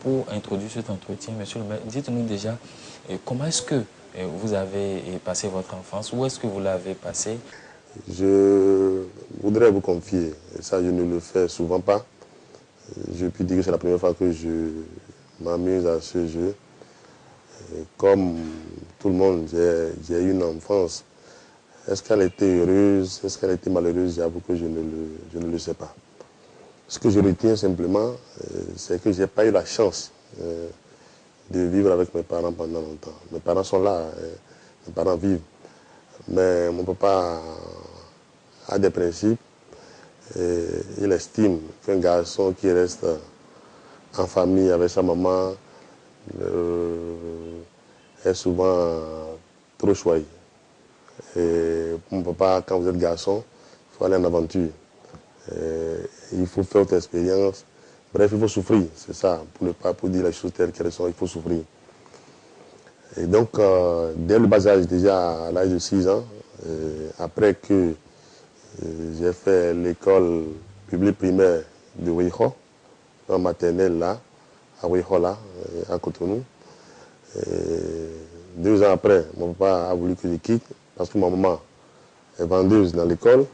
pour introduire cet entretien, monsieur le maire, dites-nous déjà comment est-ce que vous avez passé votre enfance, où est-ce que vous l'avez passé? Je voudrais vous confier, et ça je ne le fais souvent pas, je puis dire que c'est la première fois que je m'amuse à ce jeu. Et comme tout le monde, j'ai eu une enfance. Est-ce qu'elle était heureuse, est-ce qu'elle était malheureuse? J'avoue que je ne le sais pas. Ce que je retiens simplement, c'est que je n'ai pas eu la chance de vivre avec mes parents pendant longtemps. Mes parents sont là, mes parents vivent. Mais mon papa a des principes. Et il estime qu'un garçon qui reste en famille avec sa maman est souvent trop choyé. Et pour mon papa, quand vous êtes garçon, il faut aller en aventure. Il faut faire votre expérience. Bref, il faut souffrir, c'est ça, pour dire les choses telles qu'elles sont, il faut souffrir. Et donc, dès le bas âge, déjà à l'âge de 6 ans, après que j'ai fait l'école publique primaire de Wiho, en maternelle là, à Wiho là, à Cotonou. Et 2 ans après, mon papa a voulu que je quitte parce que ma maman est vendeuse dans l'école.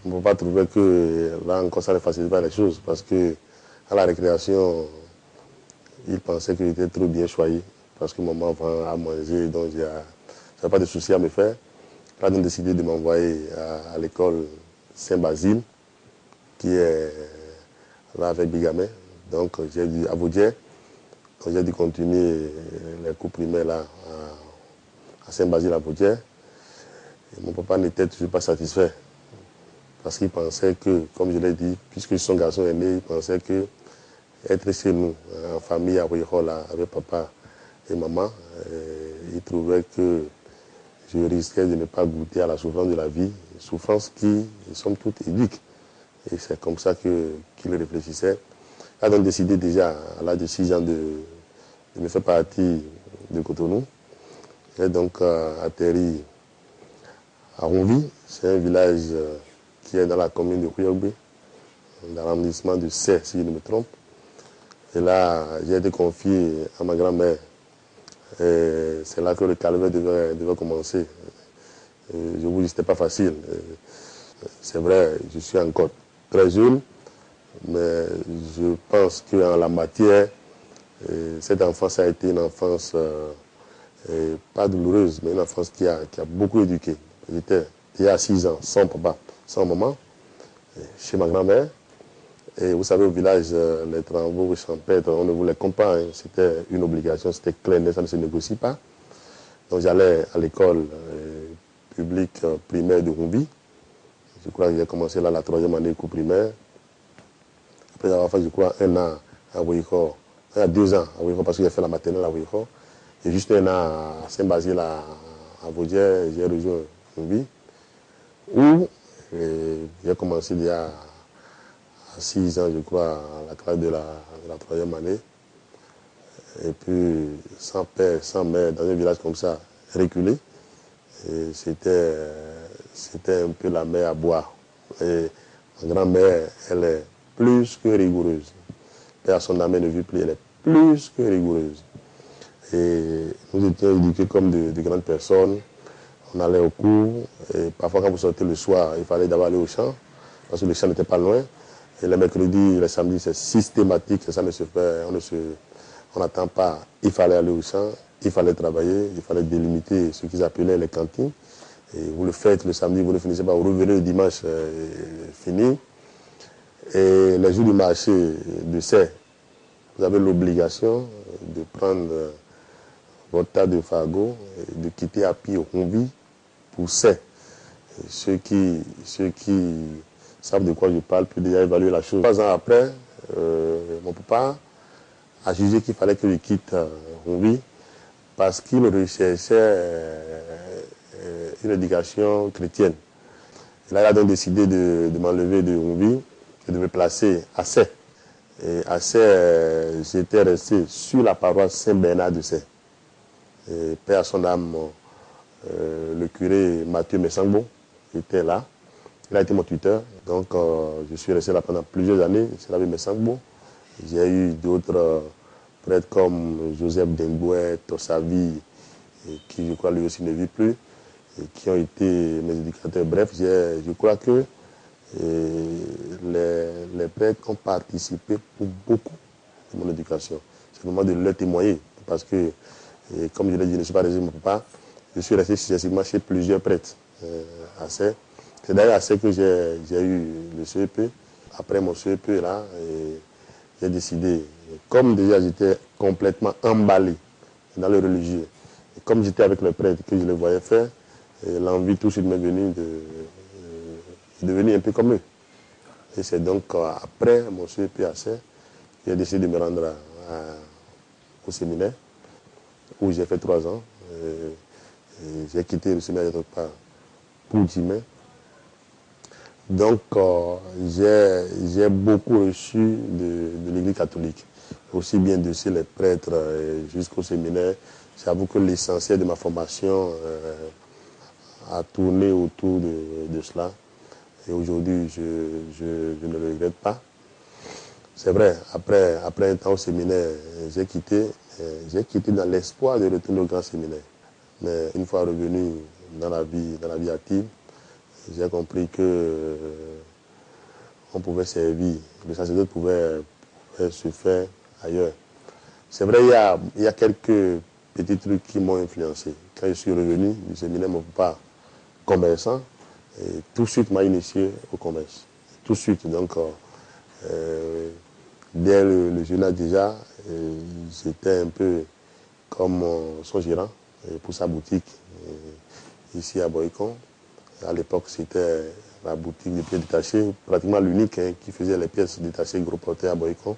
Mon papa trouvait que là encore ça ne facilitait pas les choses parce que à la récréation, il pensait que j'étais trop bien choyé parce que maman vend à manger, donc je n'avais pas de soucis à me faire. Il a donc décidé de m'envoyer à l'école Saint-Basile, qui est là avec Bigamé. Donc j'ai dû à Vaudier. Donc j'ai dû continuer les cours primaires là à Saint-Basile à Vaudier. Et mon papa n'était toujours pas satisfait. Parce qu'il pensait que, comme je l'ai dit, puisque son garçon est né, il pensait que être chez nous, en famille à Ouihola, avec papa et maman, il trouvait que je risquais de ne pas goûter à la souffrance de la vie, souffrance qui, somme toute, éduque. Et c'est comme ça qu'il réfléchissait. Il a donc décidé déjà, à l'âge de 6 ans, de me faire partie de Cotonou. J'ai donc atterri à Ronvi. C'est un village qui est dans la commune de Kouyaoubé, dans l'arrondissement de Sey, si je ne me trompe. Et là, j'ai été confié à ma grand-mère. C'est là que le calvaire devait commencer. Je vous dis, ce n'était pas facile. C'est vrai, je suis encore très jeune, mais je pense qu'en la matière, cette enfance a été une enfance pas douloureuse, mais une enfance qui a beaucoup éduqué. J'étais il y a 6 ans, sans papa, sans maman, chez ma grand-mère. Et vous savez, au village, les travaux champêtres, on ne vous les compte pas. Hein. C'était une obligation, c'était clair, ça ne se négocie pas. Donc j'allais à l'école publique primaire de Rumbi. Je crois que j'ai commencé là la 3e année cours primaire. Après avoir fait, je crois, 1 an à Ouiho, 2 ans à Ouiho, parce que j'ai fait la maternelle à Ouiho. Et juste 1 an à Saint-Basile, à Vaudier, j'ai rejoint Rumbi, où j'ai commencé déjà à 6 ans, je crois, à la classe de la 3e année. Et puis, sans père, sans mère, dans un village comme ça, reculé. Et c'était un peu la mer à boire. Et ma grand-mère, elle est plus que rigoureuse. Père son âme ne vit plus, elle est plus que rigoureuse. Et nous étions éduqués comme de grandes personnes. On allait au cours. Et parfois, quand vous sortez le soir, il fallait d'abord aller au champ, parce que le champ n'était pas loin. Et les mercredis, les samedis, c'est systématique. Ça ne se fait, on n'attend pas. Il fallait aller au champ, il fallait travailler, il fallait délimiter ce qu'ils appelaient les cantines. Et vous le faites le samedi, vous ne finissez pas, vous revenez le dimanche fini. Et les jours du marché de Sey, vous avez l'obligation de prendre votre tas de fagots et de quitter à pied au Rumbi pour Sey. Ceux qui savent de quoi je parle peuvent déjà évaluer la chose. 3 ans après, mon papa a jugé qu'il fallait que je quitte Rumbi parce qu'il recherchait une éducation chrétienne. Et là, il a donc décidé de m'enlever de Rumbi et de me placer à Sey. Et à Sey, j'étais resté sur la paroisse Saint-Bernard de Sey. Et Père à son âme, le curé Mathieu Messangbo était là. Il a été mon tuteur. Donc, je suis resté là pendant plusieurs années. C'est là avec Messangbo. J'ai eu d'autres prêtres comme Joseph Dengouet, Tossavi, qui je crois lui aussi ne vit plus, et qui ont été mes éducateurs. Bref, je crois que les prêtres ont participé pour beaucoup de mon éducation. C'est le moment de leur témoigner, parce que, comme je l'ai dit, je ne suis pas resté mon papa, je suis resté successivement chez plusieurs prêtres. C'est d'ailleurs à ce que j'ai eu le CEP. Après mon CEP, là, j'ai décidé, comme déjà j'étais complètement emballé dans le religieux, et comme j'étais avec les prêtres que je les voyais faire, l'envie tout de suite m'est venue de devenir un peu comme eux. Et c'est donc après mon CEP à Serres que j'ai décidé de me rendre au séminaire, où j'ai fait 3 ans. J'ai quitté le séminaire d'autre part pour Djimé. Donc, j'ai beaucoup reçu de l'Église catholique, aussi bien de chez les prêtres jusqu'au séminaire. J'avoue que l'essentiel de ma formation a tourné autour de cela. Et aujourd'hui, je ne le regrette pas. C'est vrai, après un temps au séminaire, j'ai quitté dans l'espoir de retourner au grand séminaire. Mais une fois revenu dans la vie active, j'ai compris que on pouvait servir, le sacerdoce pouvait se faire ailleurs. C'est vrai, il y a quelques petits trucs qui m'ont influencé. Quand je suis revenu du séminaire, mon papa, commerçant, et tout de suite m'a initié au commerce. Tout de suite, donc, dès le jeune âge déjà, j'étais un peu comme son gérant pour sa boutique ici à Boycon. À l'époque, c'était la boutique de pièces détachées, pratiquement l'unique qui faisait les pièces détachées gros portées à Boycon.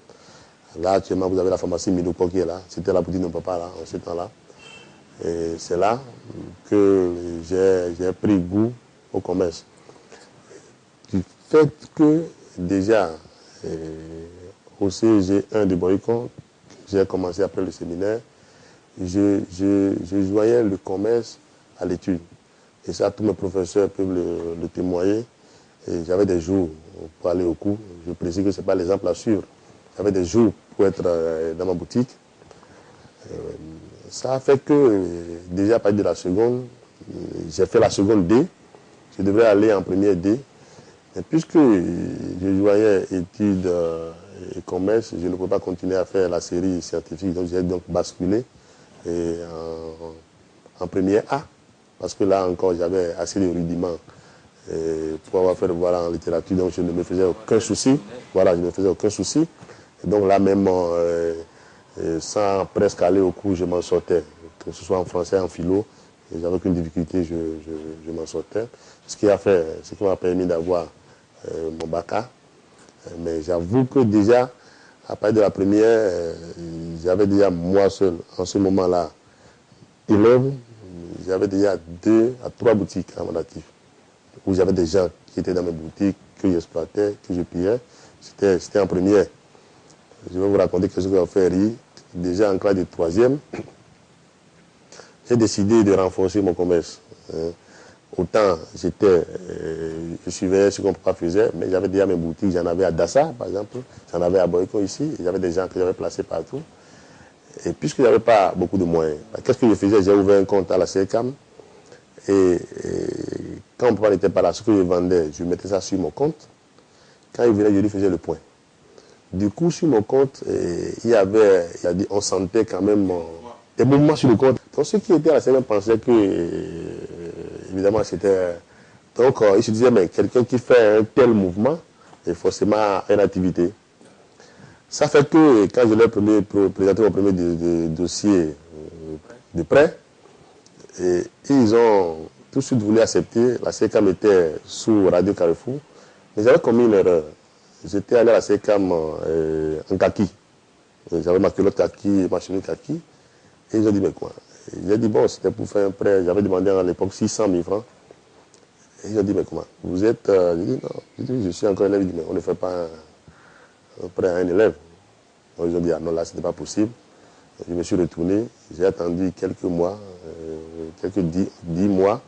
Là, actuellement, vous avez la pharmacie Milopo qui est là. C'était la boutique de mon papa, là, en ce temps-là. Et c'est là que j'ai pris goût au commerce. Du fait que, déjà, au CEG 1 de Boycon, j'ai commencé après le séminaire, je joignais le commerce à l'étude. Et ça, tous mes professeurs peuvent le témoigner. J'avais des jours pour aller au cours. Je précise que ce n'est pas l'exemple à suivre. J'avais des jours pour être dans ma boutique. Ça a fait que, déjà à partir de la seconde, j'ai fait la seconde D. Je devrais aller en première D. Et puisque je joignais études et commerce, je ne pouvais pas continuer à faire la série scientifique. Donc j'ai donc basculé en première A. Parce que là encore, j'avais assez de rudiments pour avoir fait devoir en littérature, donc je ne me faisais aucun souci. Voilà, je ne me faisais aucun souci. Et donc là même, sans presque aller au cours, je m'en sortais. Que ce soit en français, en philo, j'avais aucune difficulté, je m'en sortais. Ce qui m'a permis d'avoir mon bac A. Mais j'avoue que déjà, à partir de la première, j'avais déjà moi seul, en ce moment-là, élève. J'avais déjà 2 à 3 boutiques à mon actif, où j'avais des gens qui étaient dans mes boutiques, que j'exploitais, que je pillais. C'était en première. Je vais vous raconter quelque chose qui va vous faire rire. Déjà en classe de 3e, j'ai décidé de renforcer mon commerce. Autant je suivais ce que mon papa faisait, mais j'avais déjà mes boutiques. J'en avais à Dassa, par exemple. J'en avais à Boycon ici. J'avais des gens que j'avais placés partout. Et puisque je n'avais pas beaucoup de moyens, qu'est-ce que je faisais? J'ai ouvert un compte à la CECAM. Et quand mon papa n'était pas là, ce que je vendais, je mettais ça sur mon compte. Quand il venait, je lui faisais le point. Du coup, sur mon compte, on sentait quand même des mouvements sur le compte. Donc ceux qui étaient à la CECAM pensaient que, évidemment, c'était... Donc, ils se disaient, mais quelqu'un qui fait un tel mouvement est forcément une activité. Ça fait que quand je leur ai présenté mon premier dossier de prêt, ils ont tout de suite voulu accepter. La CECAM était sous Radio Carrefour, mais j'avais commis une erreur. J'étais allé à la CECAM en kaki. J'avais ma culotte kaki, ma chemise kaki. Et ils ont dit, mais quoi? J'ai dit, bon, c'était pour faire un prêt. J'avais demandé à l'époque 600 000 francs. Et ils ont dit, mais comment? Vous êtes... J'ai dit, non. Je suis encore élève. Ils ont dit, mais on ne fait pas un prêt à un élève. Donc, ils ont dit, ah non, là, ce n'était pas possible. Je me suis retourné. J'ai attendu quelques mois, quelques 10 mois.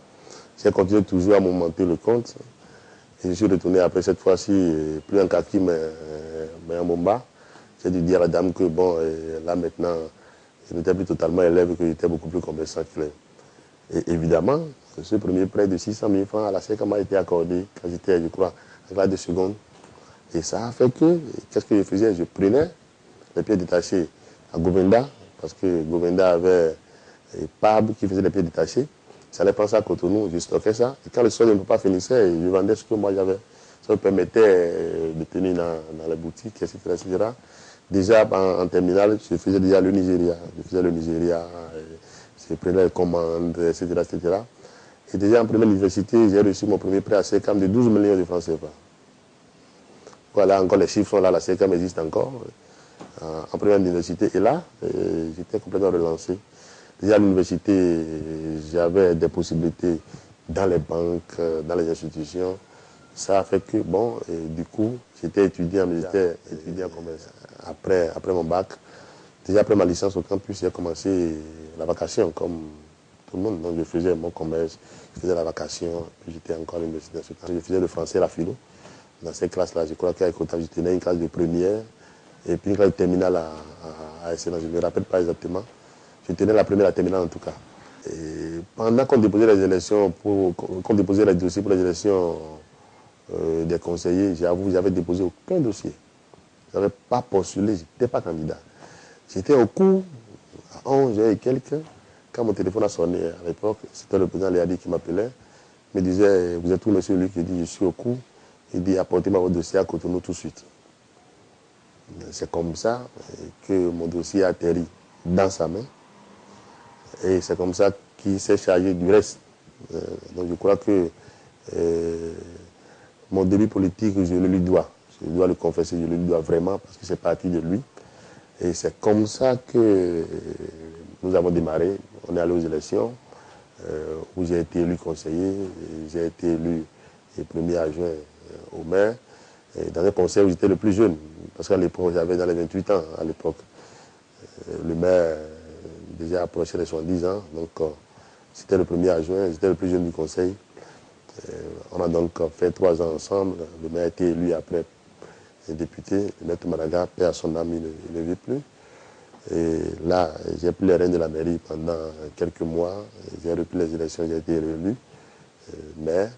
J'ai continué toujours à m'augmenter le compte. Et je suis retourné après cette fois-ci, plus en kaki, mais en bomba. j'ai dû dire à la dame que, bon, là maintenant, je n'étais plus totalement élève, que j'étais beaucoup plus commerçant qu'il est. Et évidemment, ce premier prêt de 600 000 francs à la SECAM m'a été accordé quand j'étais, je crois, en classe de seconde. Et ça a fait que, qu'est-ce que je faisais? Je prenais les pieds détachés à Govenda, parce que Govenda avait PAB qui faisait les pieds détachés. Ça allait prendre ça à Cotonou, je stockais ça. Et quand le solde ne peut pas finissait, je vendais ce que moi j'avais. Ça me permettait de tenir dans les boutiques, etc., etc. Déjà en terminale, je faisais déjà le Nigeria. Je faisais le Nigeria, je prenais les commandes, etc., etc. Et déjà en première université, j'ai reçu mon premier prêt à SECAM de 12 millions de francs CFA. Voilà, encore les chiffres sont là, la SECAM existe encore. En première université. Et là, j'étais complètement relancé. Déjà à l'université, j'avais des possibilités dans les banques, dans les institutions. Ça a fait que, bon, du coup, j'étais étudiant, mais j'étais étudiant en commerce. Après mon bac, déjà après ma licence au campus, j'ai commencé la vacation comme tout le monde. Donc je faisais mon commerce, je faisais la vacation, puis j'étais encore à l'université. Je faisais le français et la philo. Dans ces classes-là, je crois qu'à École, je tenais une classe de première et puis une classe de terminale à Excellence. Je ne me rappelle pas exactement. Je tenais la première, la terminale en tout cas. Et pendant qu'on déposait les élections, qu'on déposait les dossiers pour les élections des conseillers, j'avoue, j'avais déposé aucun dossier. Je n'avais pas postulé, je n'étais pas candidat. J'étais au cours, à 11 et quelques, quand mon téléphone a sonné à l'époque, c'était le président Léadi qui m'appelait, me disait, vous êtes où, monsieur? Lui qui dit, je suis au cours. Il dit, apportez-moi votre dossier à Cotonou tout de suite. C'est comme ça que mon dossier a atterri dans sa main. Et c'est comme ça qu'il s'est chargé du reste. Donc je crois que mon début politique, je le lui dois. Je dois le confesser, je le lui dois vraiment parce que c'est parti de lui. Et c'est comme ça que nous avons démarré. On est allé aux élections où j'ai été élu conseiller, j'ai été élu premier adjoint au maire, et dans un conseil où j'étais le plus jeune. Parce qu'à l'époque, j'avais dans les 28 ans à l'époque. Le maire déjà approchait les 70 ans, donc c'était le premier adjoint, j'étais le plus jeune du conseil. On a donc fait 3 ans ensemble. Le maire a été élu après député. Le maître Maraga, paix à son âme, il ne vit plus. Et là, j'ai pris les rênes de la mairie pendant quelques mois. J'ai repris les élections, j'ai été réélu maire.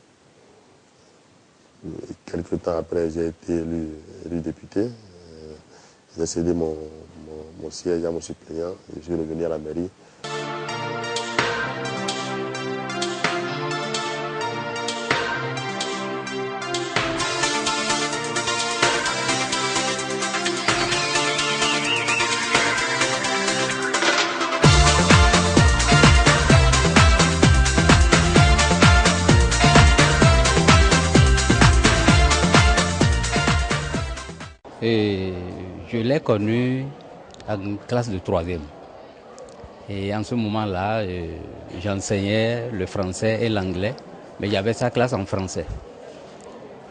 Quelques temps après, j'ai été élu député. J'ai cédé mon siège à mon suppléant et je suis revenu à la mairie. Et je l'ai connu en classe de 3e. Et en ce moment-là, j'enseignais le français et l'anglais, mais il y avait sa classe en français.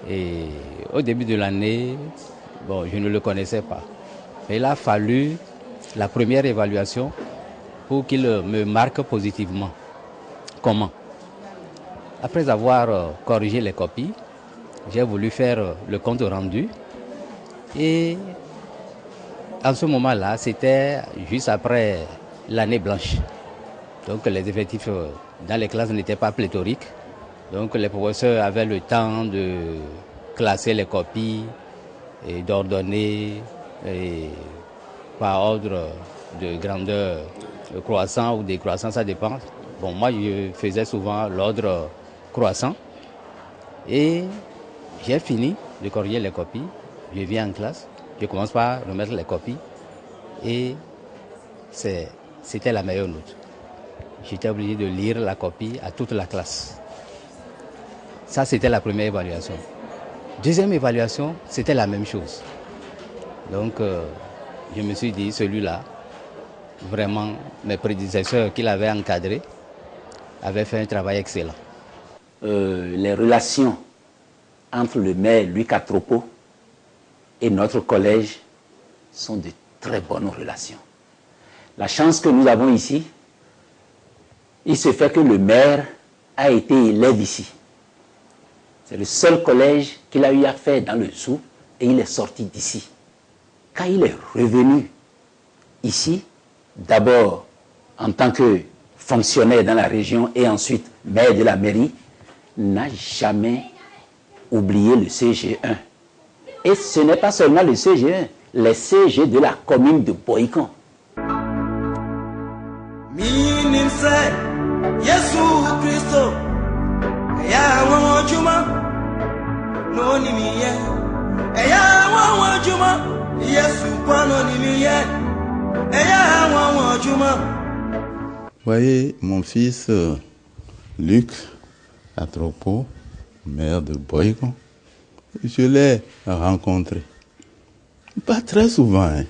Et au début de l'année, bon, je ne le connaissais pas. Mais il a fallu la première évaluation pour qu'il me marque positivement. Comment? Après avoir corrigé les copies, j'ai voulu faire le compte rendu. Et en ce moment-là, c'était juste après l'année blanche. Donc les effectifs dans les classes n'étaient pas pléthoriques. Donc les professeurs avaient le temps de classer les copies et d'ordonner par ordre de grandeur croissant ou décroissant, ça dépend. Bon, moi, je faisais souvent l'ordre croissant. Et j'ai fini de corriger les copies. Je viens en classe, je commence par remettre les copies et c'était la meilleure note. J'étais obligé de lire la copie à toute la classe. Ça, c'était la première évaluation. Deuxième évaluation, c'était la même chose. Donc, je me suis dit, celui-là, vraiment, mes prédécesseurs qui l'avaient encadré avaient fait un travail excellent. Les relations entre le maire Louis Catropo et notre collège sont de très bonnes relations. La chance que nous avons ici, il se fait que le maire a été élève ici. C'est le seul collège qu'il a eu à faire dans le Sou et il est sorti d'ici. quand il est revenu ici, d'abord en tant que fonctionnaire dans la région et ensuite maire de la mairie, n'a jamais oublié le CG1. Et ce n'est pas seulement le CG1, les CG de la commune de Boycon. Voyez, mon fils Luc Atropo, maire de Boycon, je l'ai rencontré. Pas très souvent, hein.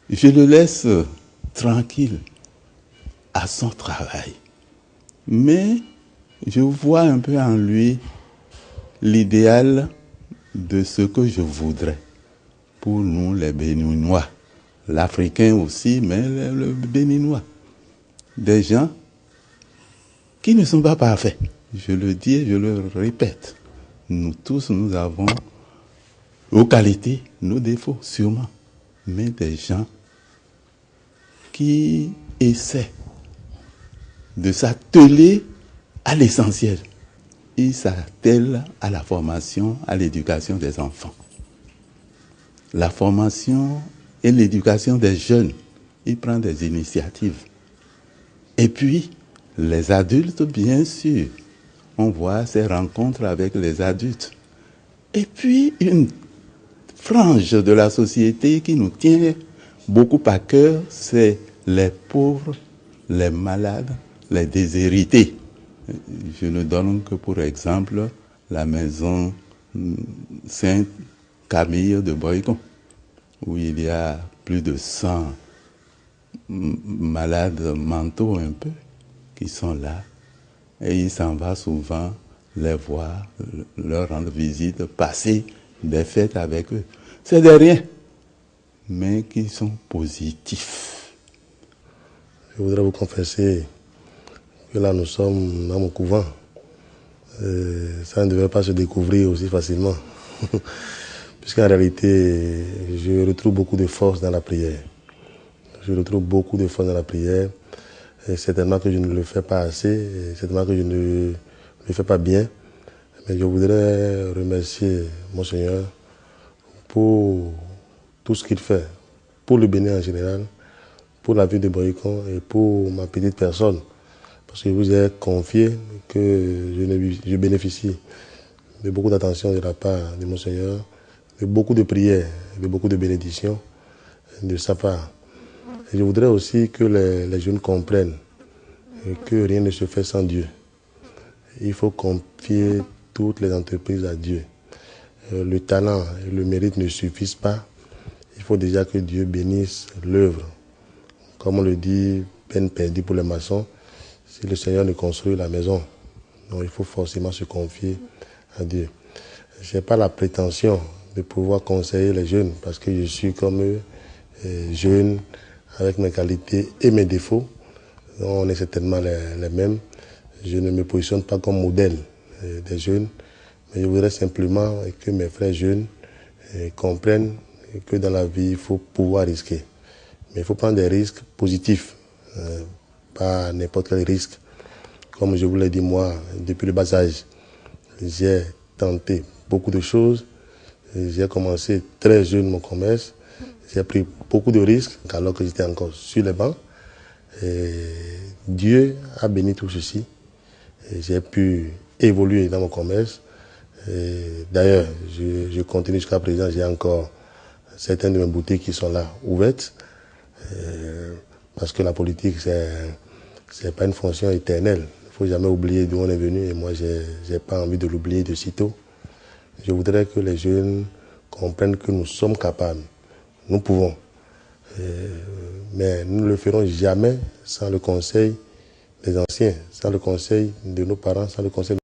Je le laisse tranquille à son travail. Mais je vois un peu en lui l'idéal de ce que je voudrais pour nous les Béninois. L'Africain aussi, mais le Béninois. Des gens qui ne sont pas parfaits. Je le dis et je le répète. Nous tous, nous avons nos qualités, nos défauts, sûrement. Mais des gens qui essaient de s'atteler à l'essentiel. Ils s'attellent à la formation, à l'éducation des enfants. La formation et l'éducation des jeunes. Ils prennent des initiatives. Et puis, les adultes, bien sûr. On voit ces rencontres avec les adultes. Et puis, une frange de la société qui nous tient beaucoup à cœur, c'est les pauvres, les malades, les déshérités. Je ne donne que pour exemple la maison Sainte-Camille de Boycon, où il y a plus de 100 malades mentaux un peu qui sont là. Et il s'en va souvent les voir, leur rendre visite, passer des fêtes avec eux. C'est des riens, mais qui sont positifs. Je voudrais vous confesser que là nous sommes dans mon couvent. Ça ne devait pas se découvrir aussi facilement. Puisqu'en réalité, je retrouve beaucoup de force dans la prière. Je retrouve beaucoup de force dans la prière. Et certainement que je ne le fais pas assez, certainement que je ne le fais pas bien. Mais je voudrais remercier mon Seigneur pour tout ce qu'il fait, pour le Bénin en général, pour la ville de Boycon et pour ma petite personne. Parce que je vous ai confié que je bénéficie de beaucoup d'attention de la part de mon Seigneur, de beaucoup de prières, de beaucoup de bénédictions de sa part. Et je voudrais aussi que les jeunes comprennent que rien ne se fait sans Dieu. Il faut confier toutes les entreprises à Dieu. Le talent et le mérite ne suffisent pas. Il faut déjà que Dieu bénisse l'œuvre. Comme on le dit, peine perdue pour les maçons, si le Seigneur ne construit la maison. Donc il faut forcément se confier à Dieu. Je n'ai pas la prétention de pouvoir conseiller les jeunes parce que je suis comme eux, jeune, avec mes qualités et mes défauts. Donc on est certainement les mêmes. Je ne me positionne pas comme modèle des jeunes, mais je voudrais simplement que mes frères jeunes comprennent que dans la vie, il faut pouvoir risquer. Mais il faut prendre des risques positifs, pas n'importe quel risque. Comme je vous l'ai dit moi, depuis le bas âge, j'ai tenté beaucoup de choses. J'ai commencé très jeune mon commerce. J'ai pris beaucoup de risques alors que j'étais encore sur les bancs. Et Dieu a béni tout ceci. J'ai pu évoluer dans mon commerce. D'ailleurs, je continue jusqu'à présent. J'ai encore certaines de mes boutiques qui sont là ouvertes. Parce que la politique, c'est pas une fonction éternelle. Il ne faut jamais oublier d'où on est venu. Et moi, j'ai pas envie de l'oublier de sitôt. Je voudrais que les jeunes comprennent que nous sommes capables. Nous pouvons. Mais nous ne le ferons jamais sans le conseil des anciens, sans le conseil de nos parents, sans le conseil